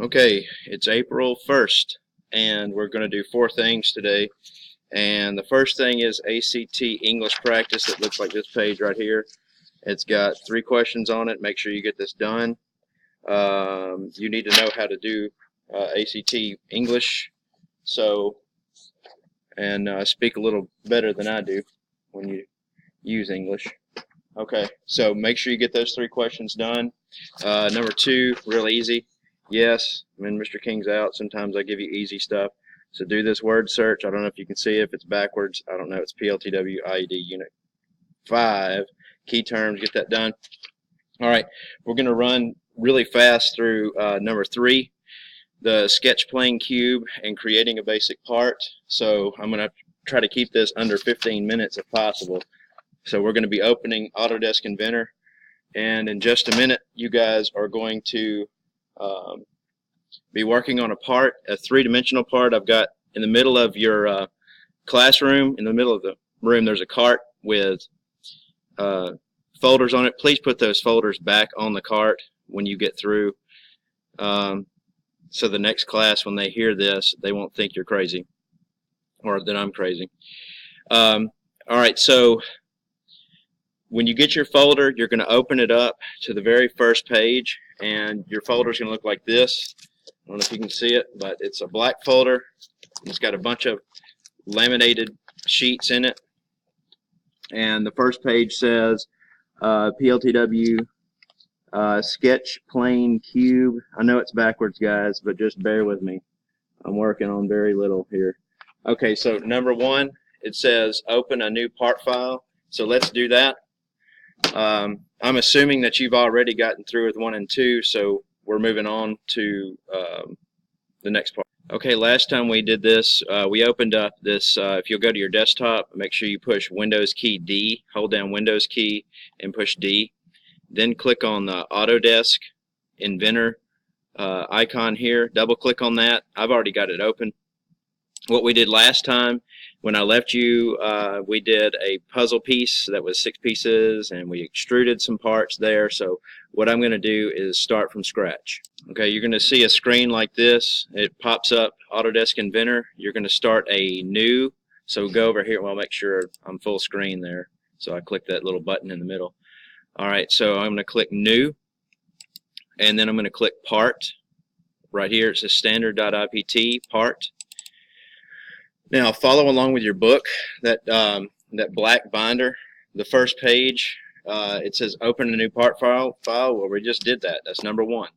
Okay, it's April 1st, and we're going to do 4 things today. And the first thing is ACT English practice. It looks like this page right here. It's got 3 questions on it. Make sure you get this done. You need to know how to do ACT English, and speak a little better than I do when you use English. Okay, so make sure you get those 3 questions done. Number 2, real easy. Yes, when Mr. King's out, sometimes I give you easy stuff. So do this word search. I don't know if you can see it. If it's backwards, I don't know. It's PLTW IED Unit 5. Key terms, get that done. All right, we're going to run really fast through number 3, the sketch plane cube and creating a basic part. So I'm going to try to keep this under 15 minutes if possible. So we're going to be opening Autodesk Inventor, and in just a minute you guys are going to be working on a part, a 3-dimensional part. I've got in the middle of your classroom, in the middle of the room, there's a cart with folders on it. Please put those folders back on the cart when you get through, so the next class, when they hear this, they won't think you're crazy or that I'm crazy. All right, so when you get your folder, you're going to open it up to the very first page, and your folder is going to look like this. I don't know if you can see it, but it's a black folder. It's got a bunch of laminated sheets in it, and the first page says PLTW sketch plane cube. I know it's backwards, guys, but just bear with me. I'm working on very little here. Okay, so number 1, it says open a new part file. So let's do that. I'm assuming that you've already gotten through with 1 and 2, so we're moving on to the next part. Okay, last time we did this, we opened up this, if you'll go to your desktop, make sure you push Windows key D, hold down Windows key and push D. Then click on the Autodesk Inventor icon here, double click on that. I've already got it open. What we did last time, when I left you, we did a puzzle piece that was 6 pieces, and we extruded some parts there. So what I'm going to do is start from scratch. Okay, you're going to see a screen like this. It pops up Autodesk Inventor. You're going to start a new. So go over here. Well, make sure I'm full screen there. So I click that little button in the middle. All right, so I'm going to click New, and then I'm going to click Part. Right here it says standard.ipt part. Now follow along with your book, that black binder. The first page, it says open a new part file. Well, we just did that. That's number 1.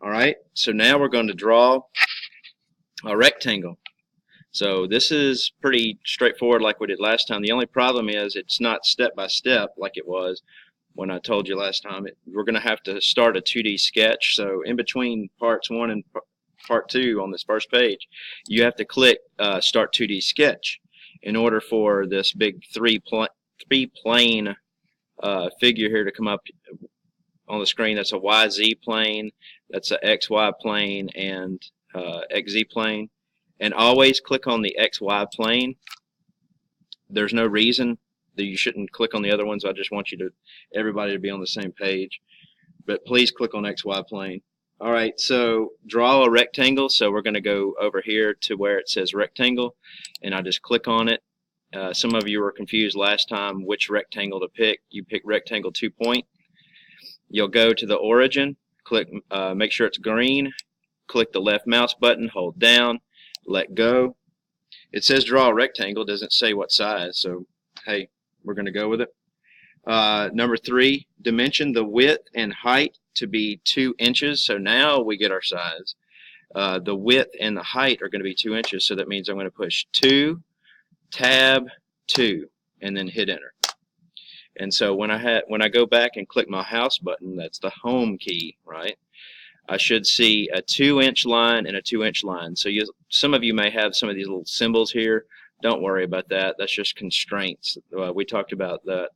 All right, so now we're going to draw a rectangle. So this is pretty straightforward like we did last time. The only problem is it's not step by step like it was when I told you last time. We're going to have to start a 2D sketch. So in between parts 1 and part 2 on this first page, you have to click Start 2D Sketch in order for this big three-plane figure here to come up on the screen. That's a YZ plane, that's a XY plane, and XZ plane. And always click on the XY plane. There's no reason that you shouldn't click on the other ones. I just want everybody to be on the same page. But please click on XY plane. All right, so draw a rectangle. So we're going to go over here to where it says rectangle, and I just click on it. Some of you were confused last time which rectangle to pick. You pick rectangle 2 point. You'll go to the origin, click, make sure it's green, click the left mouse button, hold down, let go. It says draw a rectangle, doesn't say what size, so hey, we're going to go with it. Number 3, dimension the width and height to be 2 inches. So now we get our size. The width and the height are going to be 2 inches, so that means I'm going to push 2, tab 2, and then hit enter. And so when I go back and click my house button, that's the home key, right? I should see a 2-inch line and a 2-inch line. So some of you may have some of these little symbols here. Don't worry about that. That's just constraints. We talked about that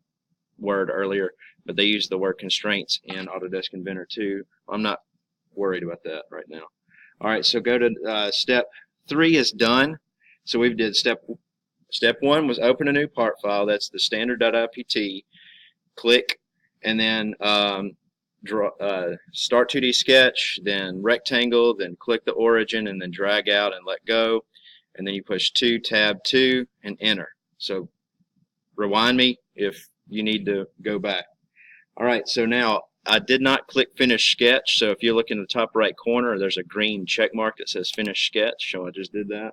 word earlier, but they use the word constraints in Autodesk Inventor too. I'm not worried about that right now. All right, so go to step 3 is done. So we did step 1 was open a new part file. That's the standard.ipt. Click, and then draw, start 2D sketch, then rectangle, then click the origin, and then drag out and let go, and then you push 2, tab 2, and enter. So rewind me if you need to go back. Alright, so now I did not click finish sketch, so if you look in the top right corner there's a green check mark that says finish sketch, so I just did that.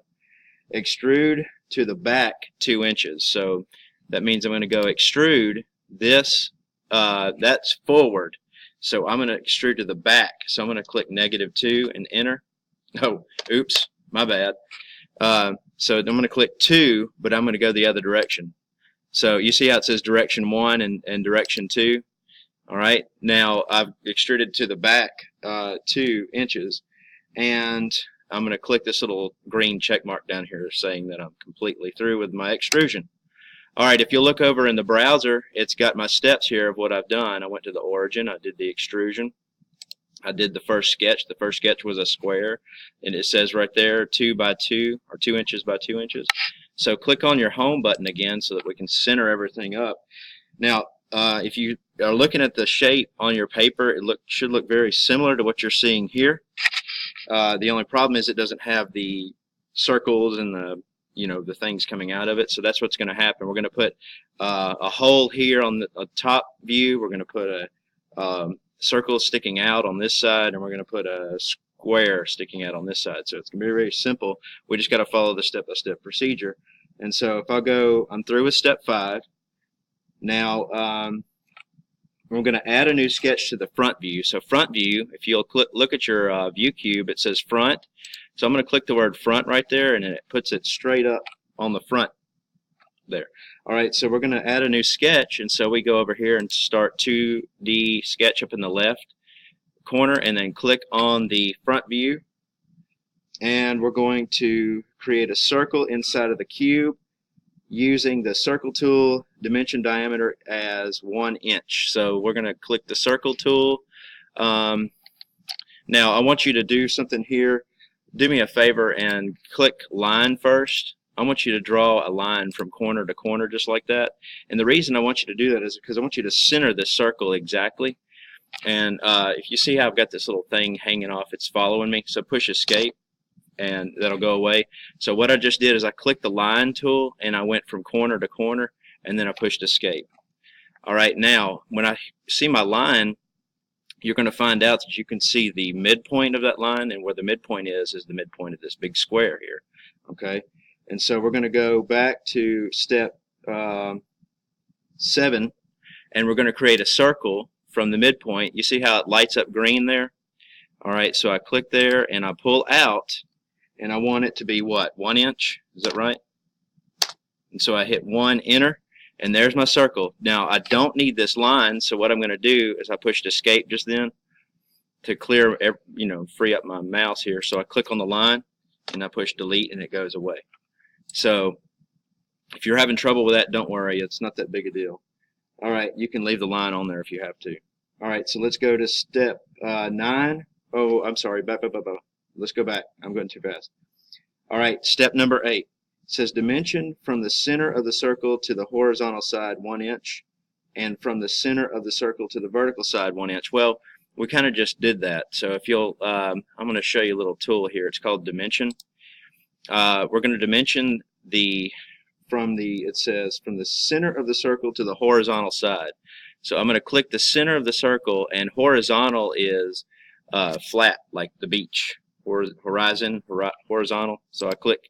Extrude to the back 2 inches, so that means I'm going to go extrude this, that's forward, so I'm going to extrude to the back, so I'm going to click -2 and enter. Oh, oops, my bad. So I'm going to click 2, but I'm going to go the other direction. So you see how it says direction 1 and direction 2? Alright, now I've extruded to the back 2 inches, and I'm going to click this little green check mark down here saying that I'm completely through with my extrusion. Alright, if you look over in the browser, it's got my steps here of what I've done. I went to the origin, I did the extrusion, I did the first sketch. The first sketch was a square, and it says right there 2 by 2 or 2 inches by 2 inches. So click on your home button again so that we can center everything up. Now if you are looking at the shape on your paper, it should look very similar to what you're seeing here. The only problem is it doesn't have the circles and the things coming out of it. So that's what's going to happen. We're going to put a hole here on the top view. We're going to put a circle sticking out on this side, and we're going to put a square sticking out on this side. So it's going to be very simple. We just got to follow the step-by-step procedure. And so if I go, I'm through with step 5. Now we're going to add a new sketch to the front view. So front view, if you'll look at your view cube, it says front. So I'm going to click the word front right there, and it puts it straight up on the front there. Alright, so we're going to add a new sketch, and so we go over here and start 2D sketch up in the left corner, and then click on the front view, and we're going to create a circle inside of the cube using the circle tool, dimension diameter as 1 inch. So we're going to click the circle tool. Now I want you to do something here. Do me a favor and click line first. I want you to draw a line from corner to corner just like that. And the reason I want you to do that is because I want you to center this circle exactly. And if you see how I've got this little thing hanging off, it's following me. So push escape, and that'll go away. So what I just did is I clicked the line tool, and I went from corner to corner, and then I pushed escape. Alright, now when I see my line, you're going to find out that you can see the midpoint of that line, and where the midpoint is the midpoint of this big square here. Okay, and so we're going to go back to step 7, and we're going to create a circle from the midpoint. You see how it lights up green there? Alright, so I click there and I pull out, and I want it to be what? 1 inch? Is that right? And so I hit 1, enter, and there's my circle. Now I don't need this line, so what I'm going to do is I pushed escape just then to clear, free up my mouse here. So I click on the line and I push delete, and it goes away. So if you're having trouble with that, don't worry, it's not that big a deal. Alright, you can leave the line on there if you have to. Alright, so let's go to step 9. Oh, I'm sorry, let's go back. I'm going too fast. Alright, step number 8. It says dimension from the center of the circle to the horizontal side 1 inch, and from the center of the circle to the vertical side 1 inch. Well, we kind of just did that. So if you'll, I'm going to show you a little tool here. It's called dimension. We're going to dimension it says from the center of the circle to the horizontal side. So I'm going to click the center of the circle, and horizontal is flat, like the beach. Horizontal. So I click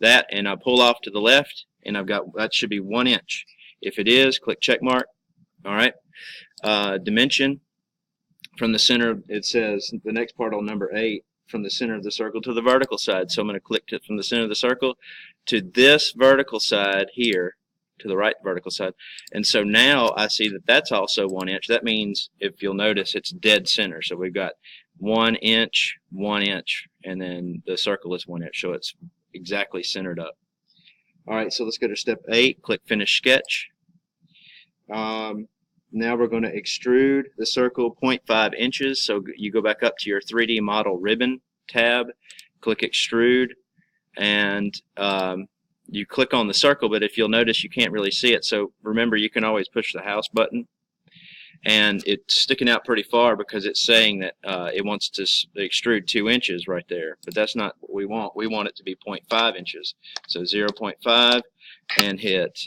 that, and I pull off to the left, and I've got, that should be 1 inch. If it is, click check mark. Alright, dimension from the center, it says the next part on number 8, from the center of the circle to the vertical side. So I'm going to click it from the center of the circle to this vertical side here, to the right vertical side. And so now I see that that's also 1 inch. That means, if you'll notice, it's dead center. So we've got 1 inch, 1 inch, and then the circle is 1 inch. So it's exactly centered up. Alright, so let's go to step 8, click finish sketch. Now we're going to extrude the circle 0.5 inches. So you go back up to your 3D model ribbon tab, click extrude, and you click on the circle, but if you'll notice, you can't really see it. So remember, you can always push the house button. and it's sticking out pretty far because it's saying that it wants to extrude 2 inches right there, but that's not what we want. We want it to be 0.5 inches. So 0.5 and hit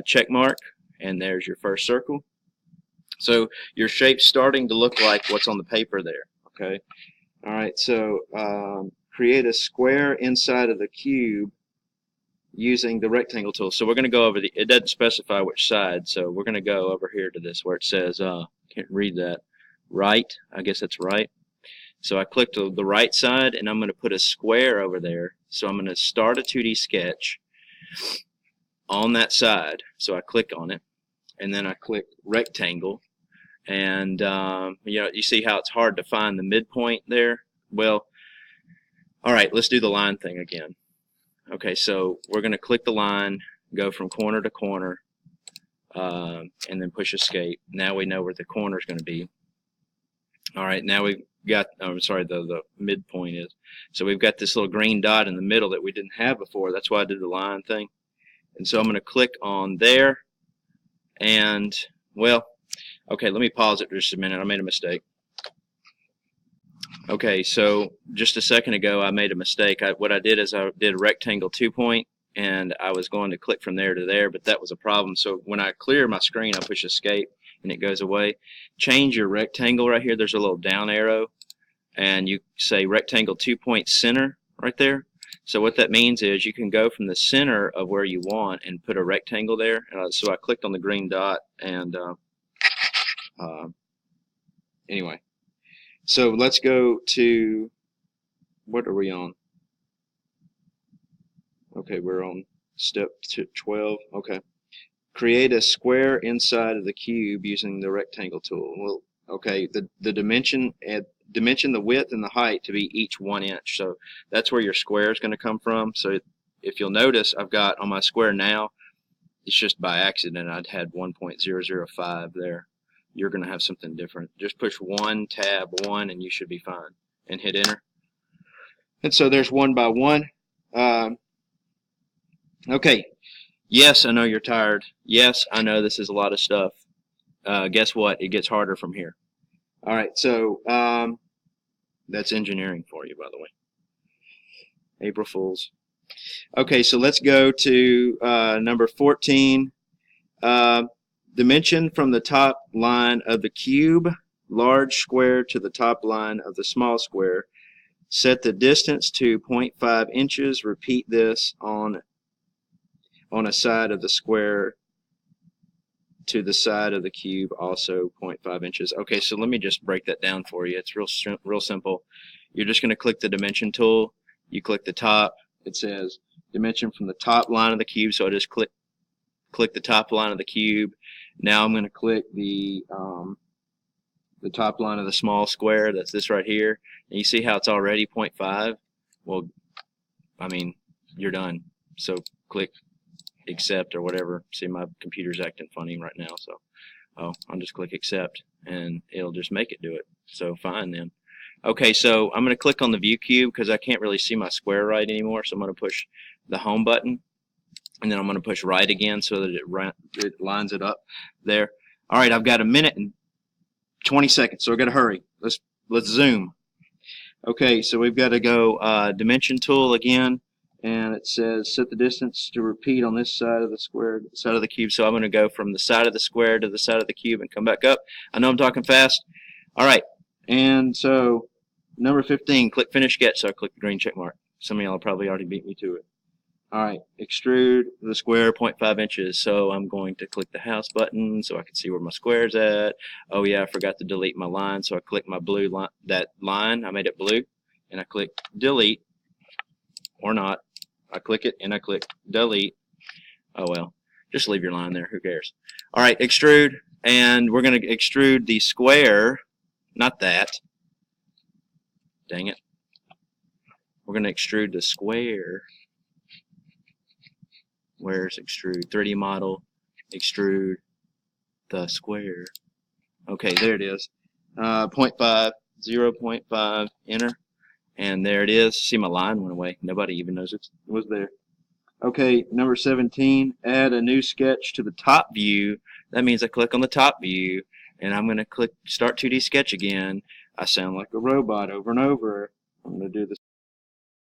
check mark, and there's your first circle. So your shape's starting to look like what's on the paper there. Okay. All right. So create a square inside of the cube using the rectangle tool. So we're going to go over it doesn't specify which side, so we're going to go over here to this where it says, can't read that, right, I guess that's right. So I clicked the right side, and I'm going to put a square over there. So I'm going to start a 2D sketch on that side. So I click on it, and then I click rectangle, and you see how it's hard to find the midpoint there? Well, all right, let's do the line thing again. Okay, so we're going to click the line, go from corner to corner, and then push escape. Now we know where the corner is going to be. All right, now we've got, I'm sorry, the midpoint is. So we've got this little green dot in the middle that we didn't have before. That's why I did the line thing. And so I'm going to click on there, and, well, okay, let me pause it for just a minute. I made a mistake. Okay, so just a second ago I made a mistake. What I did is I did a rectangle 2-point, and I was going to click from there to there, but that was a problem. So when I clear my screen, I push escape and it goes away. Change your rectangle right here. There's a little down arrow, and you say rectangle 2-point center right there. So what that means is you can go from the center of where you want and put a rectangle there. So I clicked on the green dot, and anyway. So let's go to, what are we on? Okay, we're on step 12. Okay. Create a square inside of the cube using the rectangle tool. Well, okay, the dimension the width and the height to be each 1 inch. So that's where your square is going to come from. So if you'll notice, I've got on my square now, it's just by accident I'd had 1.005 there. You're going to have something different. Just push tab 1 and you should be fine, and hit enter. And so there's 1 by 1. Okay, yes, I know you're tired. Yes, I know this is a lot of stuff. Guess what? It gets harder from here. All right, so that's engineering for you, by the way. April Fools. Okay, so let's go to number 14. Dimension from the top line of the cube, large square, to the top line of the small square. Set the distance to 0.5 inches. Repeat this on a side of the square to the side of the cube, also 0.5 inches. Okay, so let me just break that down for you. It's real simple. You're just going to click the dimension tool. You click the top. It says dimension from the top line of the cube, so I just click the top line of the cube. Now I'm going to click the top line of the small square. That's this right here. And you see how it's already 0.5? Well, I mean, you're done. So click accept or whatever. See, my computer's acting funny right now, so I'll just click accept and it'll just make it do it. So fine then. Okay, so I'm going to click on the view cube because I can't really see my square right anymore, so I'm going to push the home button, and then I'm going to push right again so that it lines it up there. All right, I've got a minute and 20 seconds, so I've got to hurry. Let's zoom. Okay, so we've got to go dimension tool again, and it says set the distance to repeat on this side of the square, side of the cube. So I'm going to go from the side of the square to the side of the cube and come back up. I know I'm talking fast. All right, and so number 15, click finish sketch. So I click the green check mark. Some of y'all probably already beat me to it. All right, extrude the square 0.5 inches. So I'm going to click the house button so I can see where my square's at. Oh yeah, I forgot to delete my line, so I click my blue line, that line, I made it blue, and I click delete, or not. I click it and I click delete. Oh well, just leave your line there, who cares. All right, extrude, and we're going to extrude the square, not that. Dang it. We're going to extrude the square. Where's extrude? 3D model, extrude the square. Okay, there it is. 0.5, 0.5, enter. And there it is. See, my line went away. Nobody even knows it was there. Okay, number 17, add a new sketch to the top view. That means I click on the top view, and I'm going to click Start 2D Sketch again. I sound like a robot over and over. I'm going to do the